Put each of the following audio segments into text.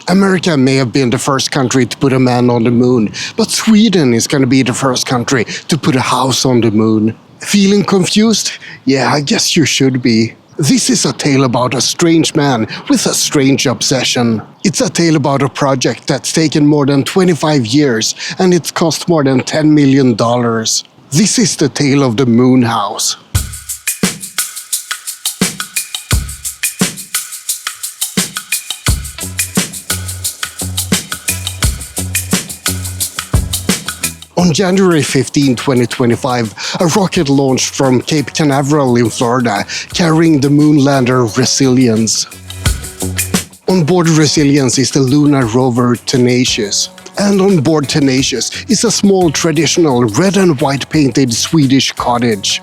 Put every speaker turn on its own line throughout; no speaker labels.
America may have been the first country to put a man on the moon, but Sweden is going to be the first country to put a house on the moon. Feeling confused? Yeah, I guess you should be. This is a tale about a strange man with a strange obsession. It's a tale about a project that's taken more than 25 years and it's cost more than $10 million. This is the tale of the Moonhouse. On January 15, 2025, a rocket launched from Cape Canaveral in Florida, carrying the moonlander Resilience. On board Resilience is the lunar rover Tenacious. And on board Tenacious is a small traditional red and white painted Swedish cottage.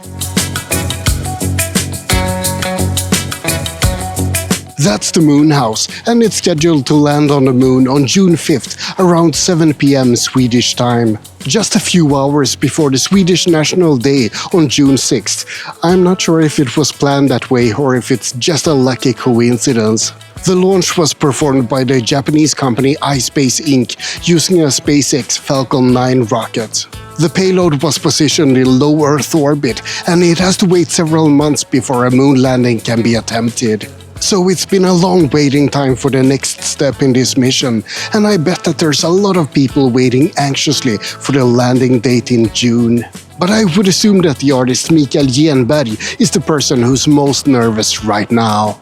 That's the Moonhouse, and it's scheduled to land on the moon on June 5th, around 7 p.m. Swedish time. Just a few hours before the Swedish National Day on June 6th. I'm not sure if it was planned that way or if it's just a lucky coincidence. The launch was performed by the Japanese company ispace Inc. using a SpaceX Falcon 9 rocket. The payload was positioned in low Earth orbit, and it has to wait several months before a moon landing can be attempted. So it's been a long waiting time for the next step in this mission, and I bet that there's a lot of people waiting anxiously for the landing date in June. But I would assume that the artist Mikael Genberg is the person who's most nervous right now.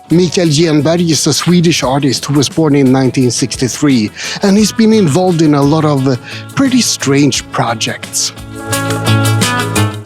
Mikael Genberg is a Swedish artist who was born in 1963, and he's been involved in a lot of pretty strange projects.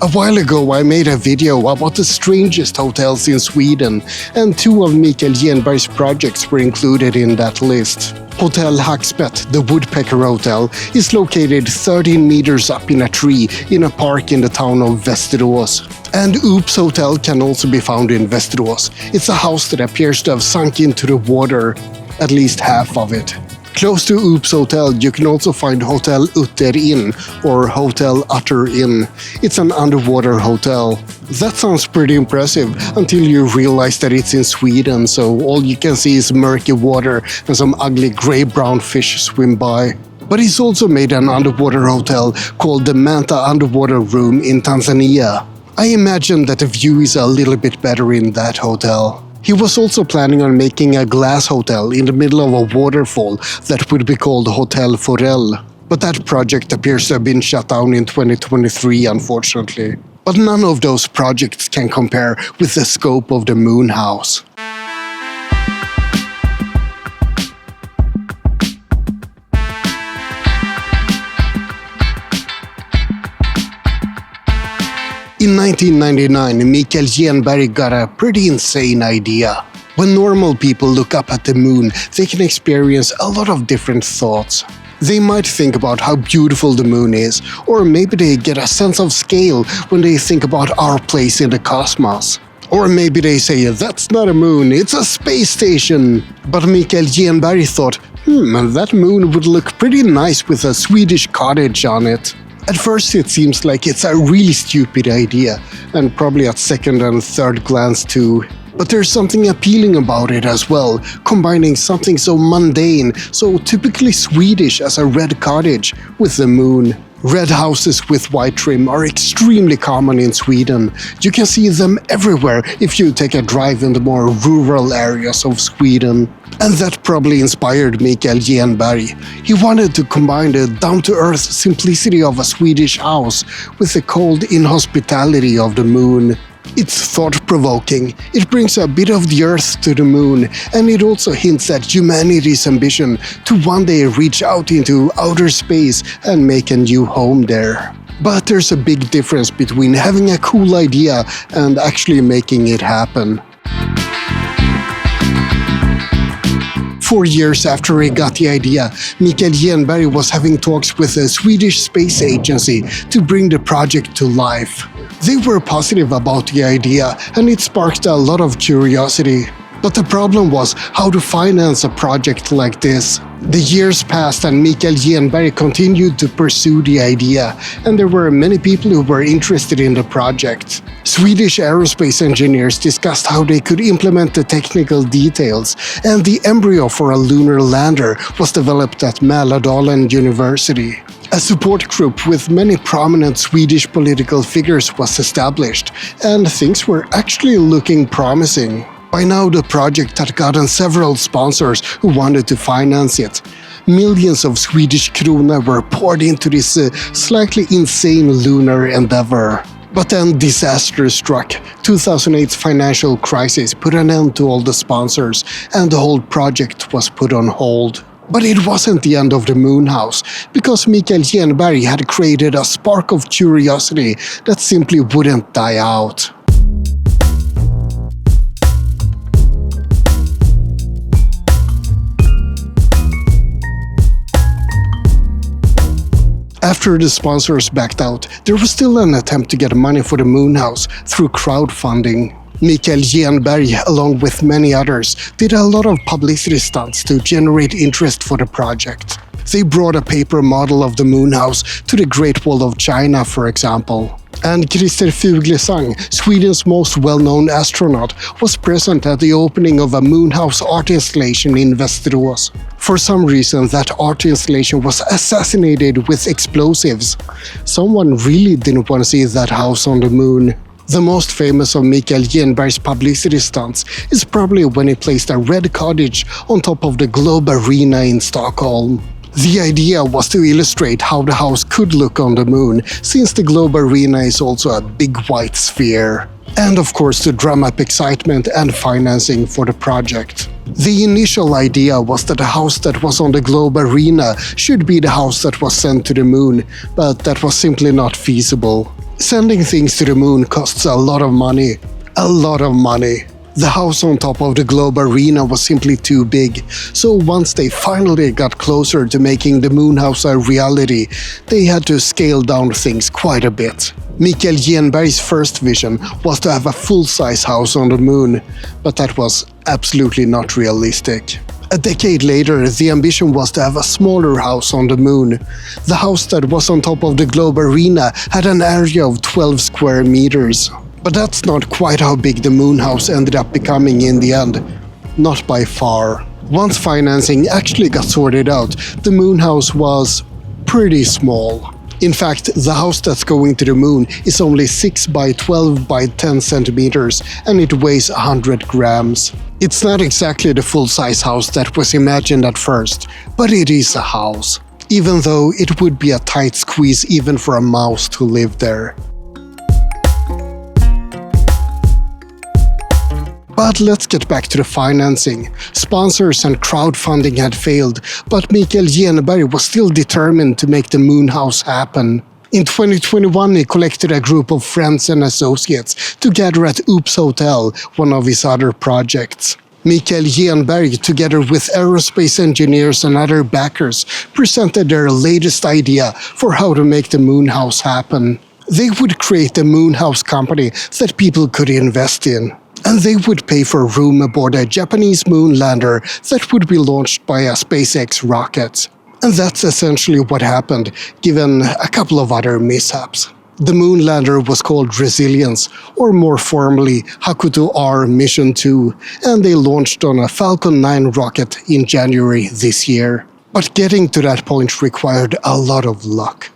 A while ago I made a video about the strangest hotels in Sweden, and two of Mikael Genberg's projects were included in that list. Hotell Hackspett, the Woodpecker Hotel, is located 13 meters up in a tree in a park in the town of Västerås. And Ooops Hotel can also be found in Västerås. It's a house that appears to have sunk into the water, at least half of it. Close to Ooops Hotel, you can also find Hotell Utter Inn, or Hotel Utter Inn. It's an underwater hotel. That sounds pretty impressive until you realize that it's in Sweden, so all you can see is murky water and some ugly grey-brown fish swim by. But he's also made an underwater hotel called the Manta Underwater Room in Tanzania. I imagine that the view is a little bit better in that hotel. He was also planning on making a glass hotel in the middle of a waterfall that would be called Hotell Forell. But that project appears to have been shut down in 2023, unfortunately. But none of those projects can compare with the scope of the Moonhouse. In 1999, Mikael Genberg got a pretty insane idea. When normal people look up at the moon, they can experience a lot of different thoughts. They might think about how beautiful the moon is, or maybe they get a sense of scale when they think about our place in the cosmos. Or maybe they say, that's not a moon, it's a space station. But Mikael Genberg thought, that moon would look pretty nice with a Swedish cottage on it. At first it seems like it's a really stupid idea, and probably at second and third glance too. But there's something appealing about it as well, combining something so mundane, so typically Swedish as a red cottage with the moon. Red houses with white trim are extremely common in Sweden. You can see them everywhere if you take a drive in the more rural areas of Sweden. And that probably inspired Mikael Genberg. He wanted to combine the down-to-earth simplicity of a Swedish house with the cold inhospitality of the moon. It's thought-provoking, it brings a bit of the Earth to the moon, and it also hints at humanity's ambition to one day reach out into outer space and make a new home there. But there's a big difference between having a cool idea and actually making it happen. 4 years after he got the idea, Mikael Genberg was having talks with the Swedish space agency to bring the project to life. They were positive about the idea, and it sparked a lot of curiosity. But the problem was how to finance a project like this. The years passed and Mikael Genberg continued to pursue the idea, and there were many people who were interested in the project. Swedish aerospace engineers discussed how they could implement the technical details, and the embryo for a lunar lander was developed at Mälardalen University. A support group with many prominent Swedish political figures was established, and things were actually looking promising. By now, the project had gotten several sponsors who wanted to finance it. Millions of Swedish krona were poured into this slightly insane lunar endeavor. But then disaster struck. 2008's financial crisis put an end to all the sponsors, and the whole project was put on hold. But it wasn't the end of the Moonhouse, because Mikael Genberg had created a spark of curiosity that simply wouldn't die out. After the sponsors backed out, there was still an attempt to get money for the Moonhouse through crowdfunding. Mikael Genberg, along with many others, did a lot of publicity stunts to generate interest for the project. They brought a paper model of the Moonhouse to the Great Wall of China, for example. And Christer Fuglesang, Sweden's most well-known astronaut, was present at the opening of a Moonhouse art installation in Västerås. For some reason, that art installation was assassinated with explosives. Someone really didn't want to see that house on the moon. The most famous of Mikael Genberg's publicity stunts is probably when he placed a red cottage on top of the Globe Arena in Stockholm. The idea was to illustrate how the house could look on the moon, since the Globe Arena is also a big white sphere. And of course to drum up excitement and financing for the project. The initial idea was that the house that was on the Globe Arena should be the house that was sent to the moon, but that was simply not feasible. Sending things to the moon costs a lot of money. A lot of money. The house on top of the Globe Arena was simply too big, so once they finally got closer to making the Moonhouse a reality, they had to scale down things quite a bit. Mikael Genberg's first vision was to have a full-size house on the moon, but that was absolutely not realistic. A decade later, the ambition was to have a smaller house on the moon. The house that was on top of the Globe Arena had an area of 12 square meters. But that's not quite how big the Moonhouse ended up becoming in the end. Not by far. Once financing actually got sorted out, the Moonhouse was pretty small. In fact, the house that's going to the moon is only 6 by 12 by 10 centimeters and it weighs 100 grams. It's not exactly the full-size house that was imagined at first, but it is a house. Even though it would be a tight squeeze even for a mouse to live there. But let's get back to the financing. Sponsors and crowdfunding had failed, but Mikael Genberg was still determined to make the Moonhouse happen. In 2021, he collected a group of friends and associates to gather at Ooops Hotel, one of his other projects. Mikael Genberg, together with aerospace engineers and other backers, presented their latest idea for how to make the Moonhouse happen. They would create a Moonhouse company that people could invest in. And they would pay for a room aboard a Japanese moonlander that would be launched by a SpaceX rocket. And that's essentially what happened, given a couple of other mishaps. The moonlander was called Resilience, or more formally Hakuto R Mission 2, and they launched on a Falcon 9 rocket in January this year. But getting to that point required a lot of luck.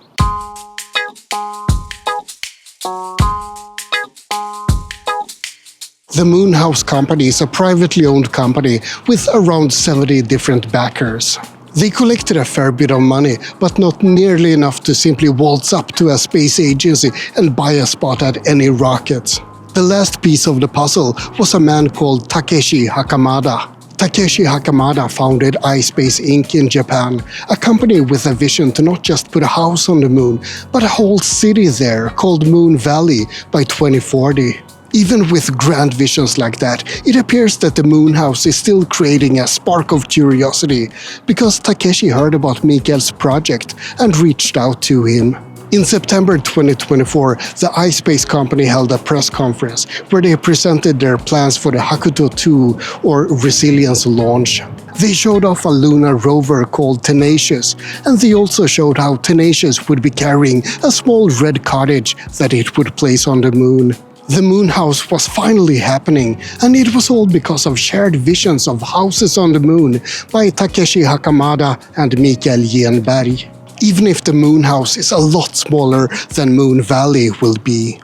The Moonhouse company is a privately owned company with around 70 different backers. They collected a fair bit of money, but not nearly enough to simply waltz up to a space agency and buy a spot at any rocket. The last piece of the puzzle was a man called Takeshi Hakamada. Takeshi Hakamada founded ispace Inc. in Japan, a company with a vision to not just put a house on the moon, but a whole city there called Moon Valley by 2040. Even with grand visions like that, it appears that the Moonhouse is still creating a spark of curiosity, because Takeshi heard about Mikael's project and reached out to him. In September 2024, the iSpace company held a press conference where they presented their plans for the Hakuto 2 or Resilience launch. They showed off a lunar rover called Tenacious, and they also showed how Tenacious would be carrying a small red cottage that it would place on the moon. The Moonhouse was finally happening, and it was all because of shared visions of houses on the moon by Takeshi Hakamada and Mikael Genberg. Even if the Moonhouse is a lot smaller than Moon Valley will be.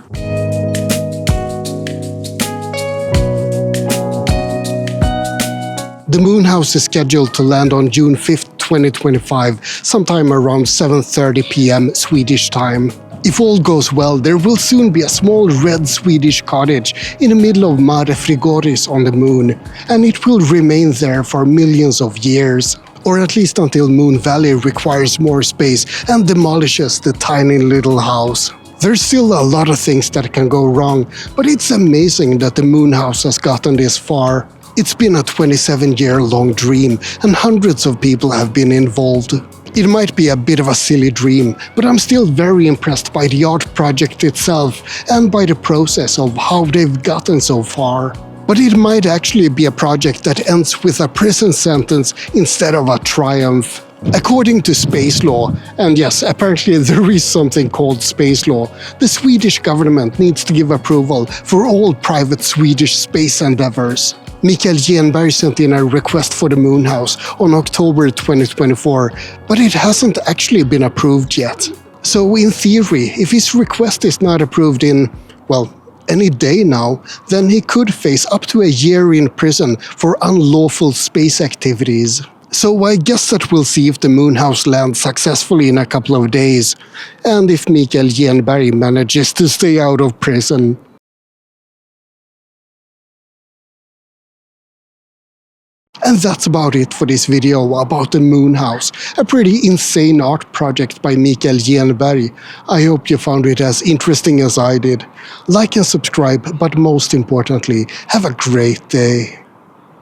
The Moonhouse is scheduled to land on June 5th, 2025, sometime around 7:30 p.m. Swedish time. If all goes well, there will soon be a small red Swedish cottage in the middle of Mare Frigoris on the moon, and it will remain there for millions of years. Or at least until Moon Valley requires more space and demolishes the tiny little house. There's still a lot of things that can go wrong, but it's amazing that the Moonhouse has gotten this far. It's been a 27-year-long dream, and hundreds of people have been involved. It might be a bit of a silly dream, but I'm still very impressed by the art project itself and by the process of how they've gotten so far. But it might actually be a project that ends with a prison sentence instead of a triumph. According to space law, and yes, apparently there is something called space law, the Swedish government needs to give approval for all private Swedish space endeavors. Mikael Genberg sent in a request for the Moonhouse on October 2024, but it hasn't actually been approved yet. So in theory, if his request is not approved in, well, any day now, then he could face up to a year in prison for unlawful space activities. So I guess that we'll see if the Moonhouse lands successfully in a couple of days, and if Mikael Genberg manages to stay out of prison. And that's about it for this video about the Moonhouse, a pretty insane art project by Mikael Genberg. I hope you found it as interesting as I did. Like and subscribe, but most importantly, have a great day.